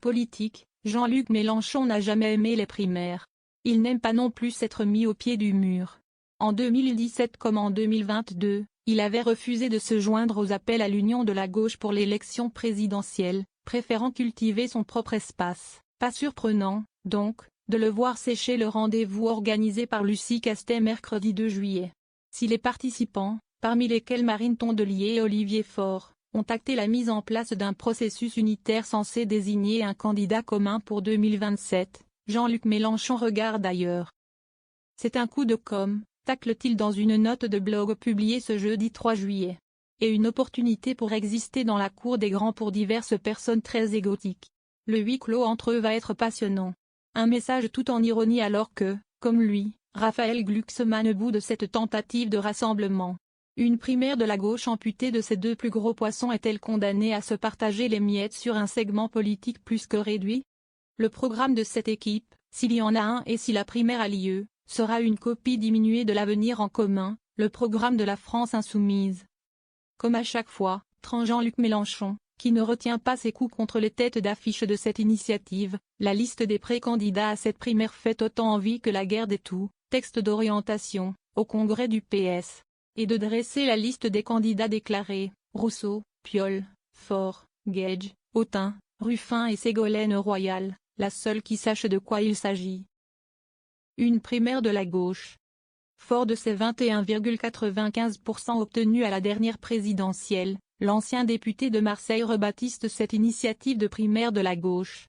Politique, Jean-Luc Mélenchon n'a jamais aimé les primaires. Il n'aime pas non plus s'être mis au pied du mur. En 2017 comme en 2022, il avait refusé de se joindre aux appels à l'union de la gauche pour l'élection présidentielle, préférant cultiver son propre espace. Pas surprenant, donc, de le voir sécher le rendez-vous organisé par Lucie Castet mercredi 2 juillet. Si les participants, parmi lesquels Marine Tondelier et Olivier Faure, ont acté la mise en place d'un processus unitaire censé désigner un candidat commun pour 2027, Jean-Luc Mélenchon regarde ailleurs. C'est un coup de com', tacle-t-il dans une note de blog publiée ce jeudi 3 juillet. Et une opportunité pour exister dans la cour des grands pour diverses personnes très égotiques. Le huis clos entre eux va être passionnant. Un message tout en ironie alors que, comme lui, Raphaël Glucksmann boude cette tentative de rassemblement. Une primaire de la gauche amputée de ses deux plus gros poissons est-elle condamnée à se partager les miettes sur un segment politique plus que réduit? Le programme de cette équipe, s'il y en a un et si la primaire a lieu, sera une copie diminuée de l'Avenir en commun, le programme de la France insoumise. Comme à chaque fois, tranche Jean-Luc Mélenchon, qui ne retient pas ses coups contre les têtes d'affiche de cette initiative, la liste des pré-candidats à cette primaire fait autant envie que la guerre des tout, texte d'orientation, au congrès du PS. Et de dresser la liste des candidats déclarés, Rousseau, Piolle, Faure, Gage, Autain, Ruffin et Ségolène Royal, la seule qui sache de quoi il s'agit. Une primaire de la gauche. Fort de ses 21,95% obtenus à la dernière présidentielle, l'ancien député de Marseille rebaptise cette initiative de primaire de la gauche.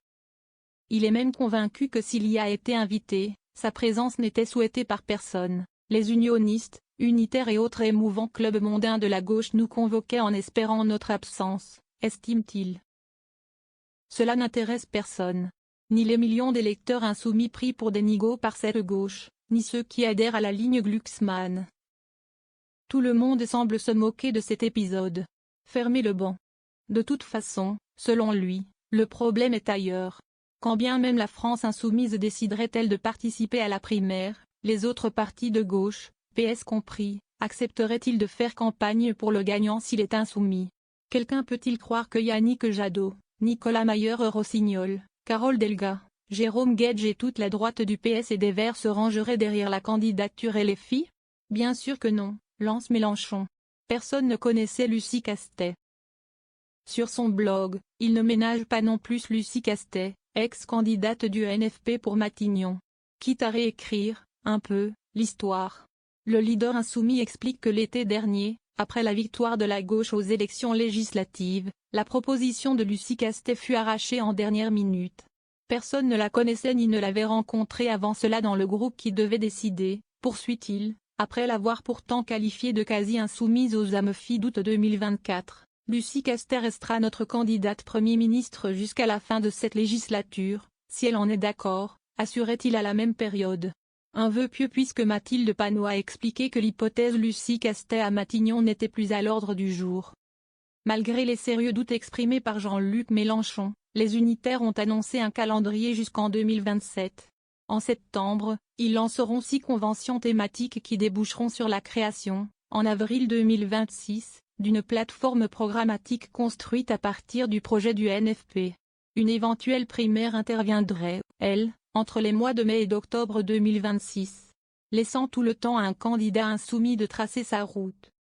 Il est même convaincu que s'il y a été invité, sa présence n'était souhaitée par personne. Les unionistes, unitaires et autres émouvants clubs mondains de la gauche nous convoquaient en espérant notre absence, estime-t-il. Cela n'intéresse personne. Ni les millions d'électeurs insoumis pris pour des nigauds par cette gauche, ni ceux qui adhèrent à la ligne Glucksmann. Tout le monde semble se moquer de cet épisode. Fermez le banc. De toute façon, selon lui, le problème est ailleurs. Quand bien même la France insoumise déciderait-elle de participer à la primaire, les autres partis de gauche, PS compris, accepteraient-ils de faire campagne pour le gagnant s'il est insoumis? Quelqu'un peut-il croire que Yannick Jadot, Nicolas Mayer-Rossignol, Carole Delga, Jérôme Gage et toute la droite du PS et des Verts se rangeraient derrière la candidature LFI? Bien sûr que non, lance Mélenchon. Personne ne connaissait Lucie Castet. Sur son blog, il ne ménage pas non plus Lucie Castet, ex-candidate du NFP pour Matignon. Quitte à réécrire, un peu, l'histoire. Le leader insoumis explique que l'été dernier, après la victoire de la gauche aux élections législatives, la proposition de Lucie Castet fut arrachée en dernière minute. Personne ne la connaissait ni ne l'avait rencontrée avant cela dans le groupe qui devait décider, poursuit-il, après l'avoir pourtant qualifiée de quasi-insoumise aux Amefi d'août 2024. Lucie Castet restera notre candidate Premier ministre jusqu'à la fin de cette législature, si elle en est d'accord, assurait-il à la même période. Un vœu pieux puisque Mathilde Panot a expliqué que l'hypothèse Lucie Castet à Matignon n'était plus à l'ordre du jour. Malgré les sérieux doutes exprimés par Jean-Luc Mélenchon, les unitaires ont annoncé un calendrier jusqu'en 2027. En septembre, ils lanceront 6 conventions thématiques qui déboucheront sur la création, en avril 2026, d'une plateforme programmatique construite à partir du projet du NFP. Une éventuelle primaire interviendrait, elle, entre les mois de mai et d'octobre 2026, laissant tout le temps à un candidat insoumis de tracer sa route.